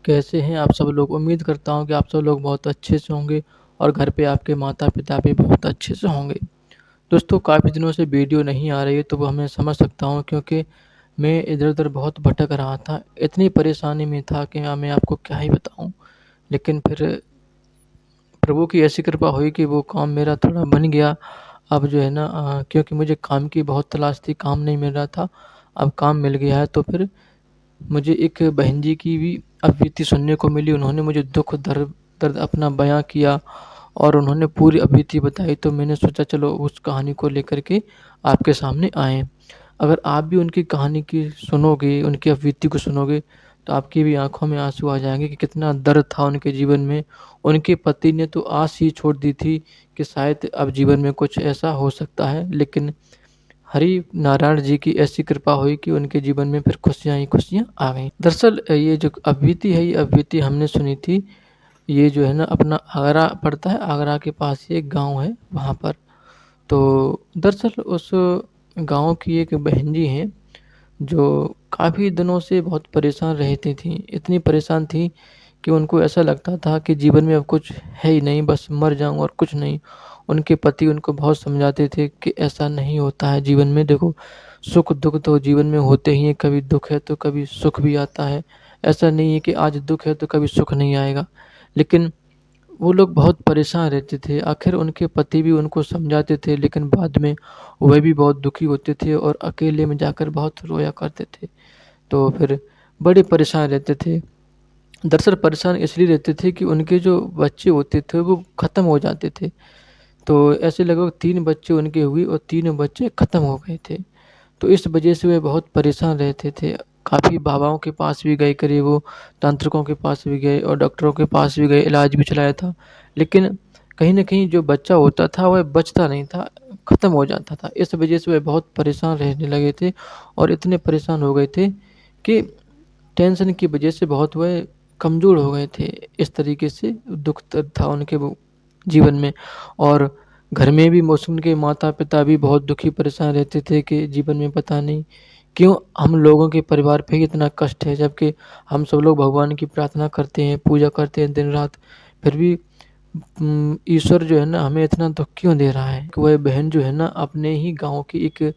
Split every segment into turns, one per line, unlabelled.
कैसे हैं आप सब लोग? उम्मीद करता हूँ कि आप सब लोग बहुत अच्छे से होंगे और घर पे आपके माता-पिता भी बहुत अच्छे से होंगे। दोस्तों काफ़ी दिनों से वीडियो नहीं आ रही है तो वो मैं समझ सकता हूँ क्योंकि मैं इधर-उधर बहुत भटक रहा था। इतनी परेशानी में था कि मैं आपको क्या ही बताऊँ। लेकिन फिर प्रभु की ऐसी कृपा हुई कि वो काम मेरा थोड़ा बन गया। अब जो है ना क्योंकि मुझे काम की बहुत तलाश थी, काम नहीं मिल रहा था। अब काम मिल गया है तो फिर मुझे एक बहन जी की भी अब बीती सुनने को मिली। उन्होंने मुझे दुःख दर्द दर्द अपना बयाँ किया और उन्होंने पूरी अब बीती बताई, तो मैंने सोचा चलो उस कहानी को लेकर के आपके सामने आएँ। अगर आप भी उनकी कहानी की सुनोगे, उनकी अब बीती को सुनोगे, तो आपकी भी आँखों में आँसू आ जाएँगे कि कितना दर्द था उनके जीवन में। उनके पति ने तो आस ही छोड़ दी थी कि शायद अब जीवन में कुछ ऐसा हो सकता है, लेकिन हरि नारायण जी की ऐसी कृपा हुई कि उनके जीवन में फिर खुशियाँ ही खुशियाँ आ गईं। दरअसल ये जो अभीति है, ये अभीति हमने सुनी थी। ये जो है ना अपना आगरा पड़ता है, आगरा के पास ही एक गाँव है, वहाँ पर। तो दरअसल उस गाँव की एक बहन जी हैं, जो काफ़ी दिनों से बहुत परेशान रहती थीं। इतनी परेशान थीं कि उनको ऐसा लगता था कि जीवन में अब कुछ है ही नहीं, बस मर जाऊँ और कुछ नहीं। उनके पति उनको बहुत समझाते थे कि ऐसा नहीं होता है जीवन में, देखो सुख-दुःख तो जीवन में होते ही हैं, कभी दुःख है तो कभी सुख भी आता है। ऐसा नहीं है कि आज दुःख है तो कभी सुख नहीं आएगा। लेकिन वो लोग बहुत परेशान रहते थे। आखिर उनके पति भी उनको समझाते थे, लेकिन बाद में वह भी बहुत दुखी होते थे और अकेले में जाकर बहुत रोया करते थे। तो फिर बड़े परेशान रहते थे। दरअसल परेशान इसलिए रहते थे कि उनके जो बच्चे होते थे वो ख़त्म हो जाते थे। तो ऐसे लगभग 3 बच्चे उनके हुए और तीनों बच्चे ख़त्म हो गए थे। तो इस वजह से वे बहुत परेशान रहते थे। काफ़ी बाबाओं के पास भी गए, करीब वो तांत्रिकों के पास भी गए और डॉक्टरों के पास भी गए, इलाज भी चलाया था। लेकिन कहीं न कहीं जो बच्चा होता था वह बचता नहीं था, ख़त्म हो जाता था। इस वजह से वे बहुत परेशान रहने लगे थे और इतने परेशान हो गए थे कि टेंशन की वजह से बहुत वह कमज़ोर हो गए थे। इस तरीके से दुःख दर्द था उनके वो जीवन में। और घर में भी मौसम के माता-पिता भी बहुत दुखी परेशान रहते थे कि जीवन में पता नहीं क्यों हम लोगों के परिवार पे ही इतना कष्ट है, जबकि हम सब लोग भगवान की प्रार्थना करते हैं, पूजा करते हैं दिन-रात। फिर भी ईश्वर जो है ना हमें इतना दुःख क्यों दे रहा है? कि वह बहन जो है ना अपने ही गाँव की एक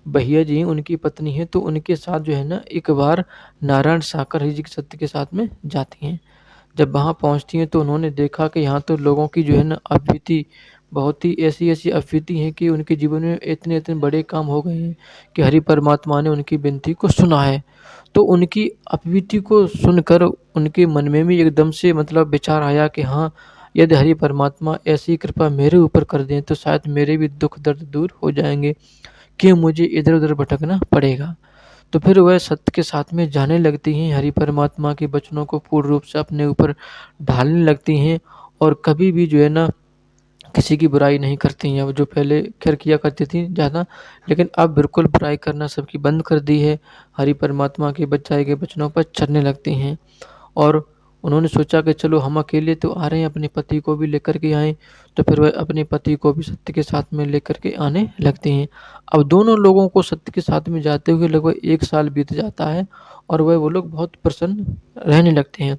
भैया जी हैं, उनकी पत्नी है, तो उनके साथ जो है ना एक बार नारायण साकर हरि जी के सत्य के साथ में जाती हैं। जब वहाँ पहुँचती हैं तो उन्होंने देखा कि यहाँ तो लोगों की जो है ना अभीति बहुत ही ऐसी-ऐसी अभीति हैं कि उनके जीवन में इतने-इतने बड़े काम हो गए हैं कि हरि परमात्मा ने उनकी विनती को सुना है। तो उनकी अभीति को सुनकर उनके मन में भी एकदम से मतलब विचार आया कि हाँ, यदि हरि परमात्मा ऐसी कृपा मेरे ऊपर कर दें तो शायद मेरे भी दुःख दर्द दूर हो जाएँगे। क्यों मुझे इधर-उधर भटकना पड़ेगा? तो फिर वह सत्य के साथ में जाने लगती हैं, हरि परमात्मा के वचनों को पूर्ण रूप से अपने ऊपर ढालने लगती हैं और कभी भी जो है ना किसी की बुराई नहीं करती हैं। अब जो पहले खैर किया करती थीं ज़्यादा, लेकिन अब बिल्कुल बुराई करना सबकी बंद कर दी है। हरि परमात्मा के बचाए गए वचनों पर चलने लगती हैं और उन्होंने सोचा कि चलो हम अकेले तो आ रहे हैं, अपने पति को भी लेकर के आएँ। तो फिर वह अपने पति को भी सत्य के साथ में लेकर के आने लगती हैं। अब दोनों लोगों को सत्य के साथ में जाते हुए लगभग 1 साल बीत जाता है और वो लोग बहुत प्रसन्न रहने लगते हैं।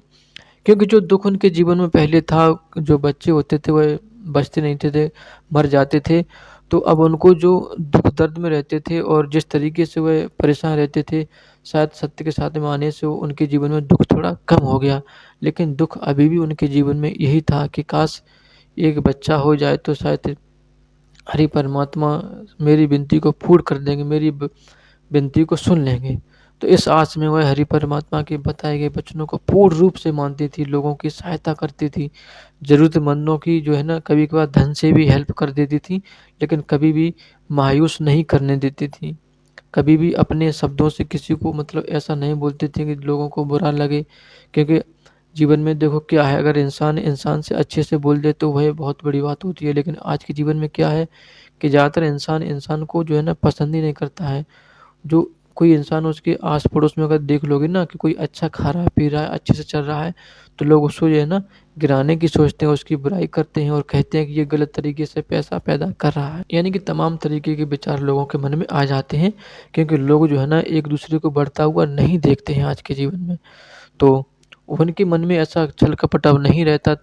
क्योंकि जो दुःख उनके जीवन में पहले था, जो बच्चे होते थे वह बचते नहीं थे, मर जाते थे। तो अब उनको जो दुःख दर्द में रहते थे और जिस तरीके से वह परेशान रहते थे, शायद सत्य के साथ में आने से उनके जीवन में दुःख थोड़ा कम हो गया। लेकिन दुःख अभी भी उनके जीवन में यही था कि काश एक बच्चा हो जाए तो शायद हरि परमात्मा मेरी विनती को पूर्ण कर देंगे, मेरी विनती को सुन लेंगे। तो इस आस में वह हरि परमात्मा के बताए गए वचनों को पूर्ण रूप से मानती थी, लोगों की सहायता करती थी, ज़रूरतमंदों की जो है ना कभी-कभार धन से भी हेल्प कर देती थी, लेकिन कभी भी मायूस नहीं करने देती थी। कभी भी अपने शब्दों से किसी को मतलब ऐसा नहीं बोलती थी कि लोगों को बुरा लगे, क्योंकि जीवन में देखो क्या है, अगर इंसान इंसान से अच्छे से बोल दे तो वह बहुत बड़ी बात होती है। लेकिन आज के जीवन में क्या है कि ज़्यादातर इंसान इंसान को जो है ना पसंद ही नहीं करता है। जो कोई इंसान उसके आस-पड़ोस में अगर देख लोगे ना कि कोई अच्छा खा रहा है, पी रहा है, अच्छे से चल रहा है, तो लोग उसको जो है ना गिराने की सोचते हैं, उसकी बुराई करते हैं और कहते हैं कि ये गलत तरीके से पैसा पैदा कर रहा है। यानी कि तमाम तरीके के विचार लोगों के मन में आ जाते हैं, क्योंकि लोग जो है ना एक-दूसरे को बढ़ता हुआ नहीं देखते हैं आज के जीवन में। तो उनके मन में ऐसा छल कपट अब नहीं रहता,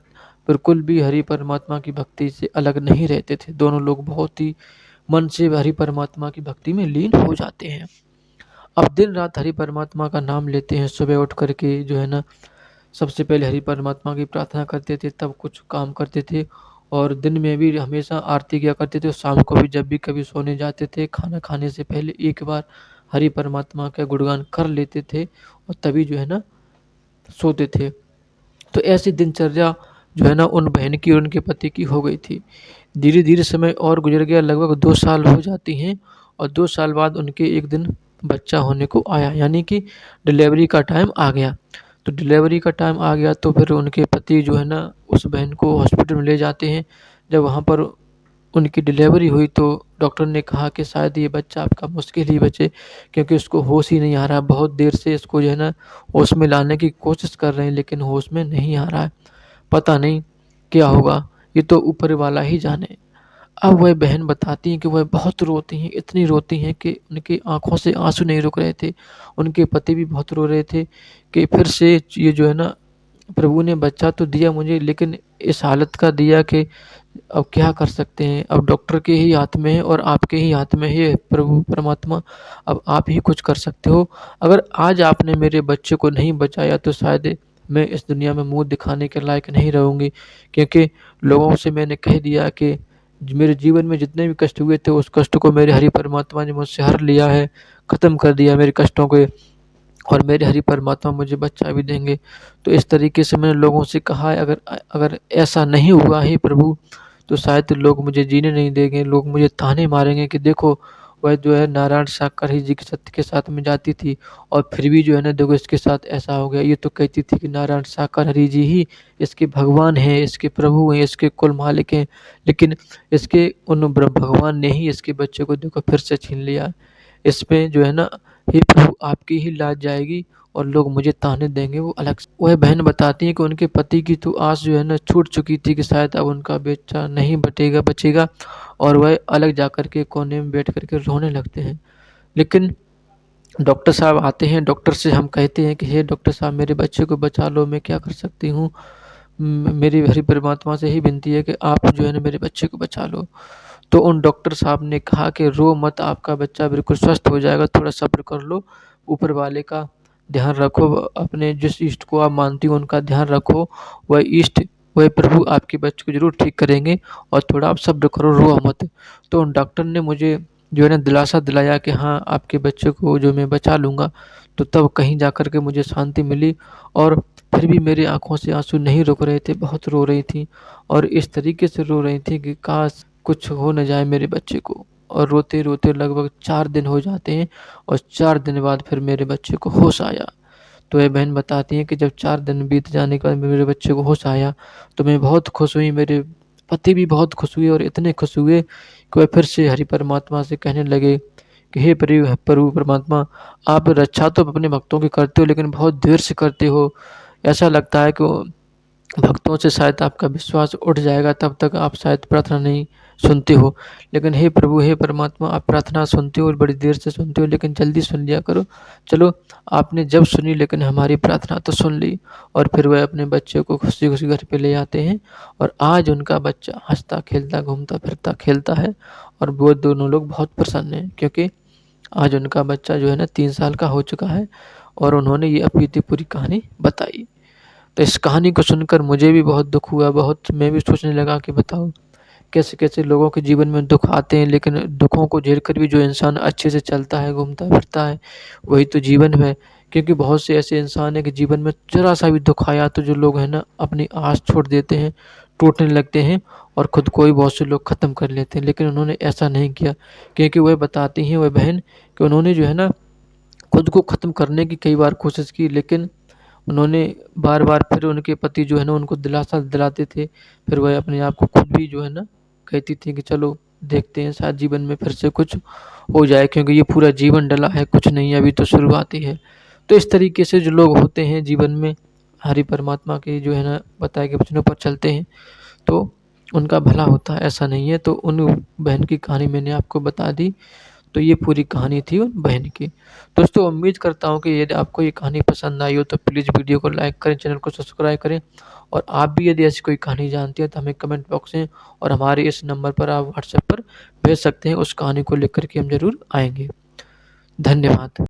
बिल्कुल भी हरि परमात्मा की भक्ति से अलग नहीं रहते थे। दोनों लोग बहुत ही मन से हरि परमात्मा की भक्ति में लीन हो जाते हैं। अब दिन रात हरि परमात्मा का नाम लेते हैं, सुबह उठ करके जो है ना सबसे पहले हरि परमात्मा की प्रार्थना करते थे, तब कुछ काम करते थे, और दिन में भी हमेशा आरती किया करते थे, और शाम को भी जब भी कभी सोने जाते थे, खाना खाने से पहले एक बार हरि परमात्मा का गुणगान कर लेते थे और तभी जो है ना सोते थे। तो ऐसी दिनचर्या जो है ना उन बहन की और उनके पति की हो गई थी। धीरे धीरे समय और गुजर गया, लगभग 2 साल हो जाती हैं, और 2 साल बाद उनके एक दिन बच्चा होने को आया, यानी कि डिलीवरी का टाइम आ गया। तो डिलीवरी का टाइम आ गया तो फिर उनके पति जो है ना उस बहन को हॉस्पिटल में ले जाते हैं। जब वहाँ पर उनकी डिलीवरी हुई तो डॉक्टर ने कहा कि शायद ये बच्चा आपका मुश्किल ही बचे, क्योंकि उसको होश ही नहीं आ रहा है। बहुत देर से इसको जो है ना होश में लाने की कोशिश कर रहे हैं, लेकिन होश में नहीं आ रहा है। पता नहीं क्या होगा, ये तो ऊपर वाला ही जाने। अब वह बहन बताती हैं कि वह बहुत रोती हैं, इतनी रोती हैं कि उनकी आँखों से आँसू नहीं रुक रहे थे। उनके पति भी बहुत रो रहे थे कि फिर से ये जो है ना प्रभु ने बच्चा तो दिया मुझे, लेकिन इस हालत का दिया कि अब क्या कर सकते हैं। अब डॉक्टर के ही हाथ में है और आपके ही हाथ में है प्रभु परमात्मा, अब आप ही कुछ कर सकते हो। अगर आज आपने मेरे बच्चे को नहीं बचाया तो शायद मैं इस दुनिया में मुँह दिखाने के लायक नहीं रहूँगी, क्योंकि लोगों से मैंने कह दिया कि मेरे जीवन में जितने भी कष्ट हुए थे उस कष्ट को मेरे हरि परमात्मा ने मुझसे हर लिया है, ख़त्म कर दिया मेरे कष्टों को, और मेरे हरि परमात्मा मुझे बच्चा भी देंगे। तो इस तरीके से मैंने लोगों से कहा है, अगर अगर ऐसा नहीं हुआ हे प्रभु तो शायद लोग मुझे जीने नहीं देंगे, लोग मुझे ताने मारेंगे कि देखो वह जो है नारायण सागर ही जी के सत्य के साथ में जाती थी, और फिर भी जो है ना देखो इसके साथ ऐसा हो गया। ये तो कहती थी कि नारायण सागर हरि जी ही इसके भगवान हैं, इसके प्रभु हैं, इसके कुल मालिक हैं, लेकिन इसके उन भगवान ने ही इसके बच्चे को देखो फिर से छीन लिया। इसमें जो है ना हे प्रभु आपकी ही लाज जाएगी और लोग मुझे ताने देंगे, वो अलग से। वह बहन बताती है कि उनके पति की तो आस जो है ना छूट चुकी थी कि शायद अब उनका बच्चा नहीं बचेगा, और वह अलग जाकर के कोने में बैठ कर के रोने लगते हैं। लेकिन डॉक्टर साहब आते हैं, डॉक्टर से हम कहते हैं कि हे डॉक्टर साहब मेरे बच्चे को बचा लो, मैं क्या कर सकती हूँ। मेरी हरि परमात्मा से ही विनती है कि आप जो है ना मेरे बच्चे को बचा लो। तो उन डॉक्टर साहब ने कहा कि रो मत, आपका बच्चा बिल्कुल स्वस्थ हो जाएगा, थोड़ा सब्र कर लो, ऊपर वाले का ध्यान रखो, अपने जिस इष्ट को आप मानती हो उनका ध्यान रखो, वह इष्ट वह प्रभु आपके बच्चे को ज़रूर ठीक करेंगे, और थोड़ा आप सब्र करो, रो मत। तो उन डॉक्टर ने मुझे जो है ना दिलासा दिलाया कि हाँ आपके बच्चे को जो मैं बचा लूँगा। तो तब कहीं जा कर के मुझे शांति मिली, और फिर भी मेरी आँखों से आँसू नहीं रुक रहे थे, बहुत रो रही थीं, और इस तरीके से रो रही थीं कि काश कुछ हो न जाए मेरे बच्चे को। और रोते-रोते लगभग 4 दिन हो जाते हैं, और 4 दिन बाद फिर मेरे बच्चे को होश आया। तो ये बहन बताती हैं कि जब 4 दिन बीत जाने के बाद मेरे बच्चे को होश आया, तो मैं बहुत खुश हुई, मेरे पति भी बहुत खुश हुए, और इतने खुश हुए कि वह फिर से हरि परमात्मा से कहने लगे कि हे प्रभु परमात्मा, आप रक्षा तो अपने भक्तों की करते हो, लेकिन बहुत देर से करते हो। ऐसा लगता है कि भक्तों से शायद आपका विश्वास उठ जाएगा, तब तक आप शायद प्रार्थना नहीं सुनते हो। लेकिन हे प्रभु हे परमात्मा, आप प्रार्थना सुनते हो और बड़ी देर से सुनते हो, लेकिन जल्दी सुन लिया करो। चलो आपने जब सुनी, लेकिन हमारी प्रार्थना तो सुन ली। और फिर वह अपने बच्चे को खुशी खुशी घर पे ले आते हैं, और आज उनका बच्चा हंसता खेलता घूमता फिरता खेलता है, और वो दोनों लोग बहुत प्रसन्न हैं, क्योंकि आज उनका बच्चा जो है ना 3 साल का हो चुका है, और उन्होंने ये अपनी पूरी कहानी बताई। तो इस कहानी को सुनकर मुझे भी बहुत दुःख हुआ, बहुत मैं भी सोचने लगा कि बताओ कैसे-कैसे लोगों के जीवन में दुःख आते हैं, लेकिन दुःखों को झेल कर भी जो इंसान अच्छे से चलता है, घूमता-फिरता है, वही तो जीवन है। क्योंकि बहुत से ऐसे इंसान हैं कि जीवन में ज़रा-सा भी दुःख आया तो जो लोग हैं ना अपनी आस छोड़ देते हैं, टूटने लगते हैं, और खुद को ही बहुत से लोग ख़त्म कर लेते हैं। लेकिन उन्होंने ऐसा नहीं किया, क्योंकि वह बताती हैं वह बहन कि उन्होंने जो है ना खुद को ख़त्म करने की कई बार कोशिश की, लेकिन उन्होंने बार-बार फिर उनके पति जो है ना उनको दिलासा दिलाते थे। फिर वह अपने आप को खुद भी जो है ना कहती थी कि चलो देखते हैं शायद जीवन में फिर से कुछ हो जाए, क्योंकि ये पूरा जीवन डला है, कुछ नहीं है, अभी तो शुरुआत ही है। तो इस तरीके से जो लोग होते हैं जीवन में हरि परमात्मा के जो है ना बताए गए वचनों पर चलते हैं, तो उनका भला होता है, ऐसा नहीं है। तो उन बहन की कहानी मैंने आपको बता दी। तो ये पूरी कहानी थी उन बहन की। दोस्तों उम्मीद करता हूँ कि यदि आपको ये कहानी पसंद आई हो तो प्लीज़ वीडियो को लाइक करें, चैनल को सब्सक्राइब करें और आप भी यदि ऐसी कोई कहानी जानते हैं तो हमें कमेंट बॉक्स में और हमारे इस नंबर पर आप व्हाट्सएप पर भेज सकते हैं। उस कहानी को लेकर के हम ज़रूर आएँगे। धन्यवाद।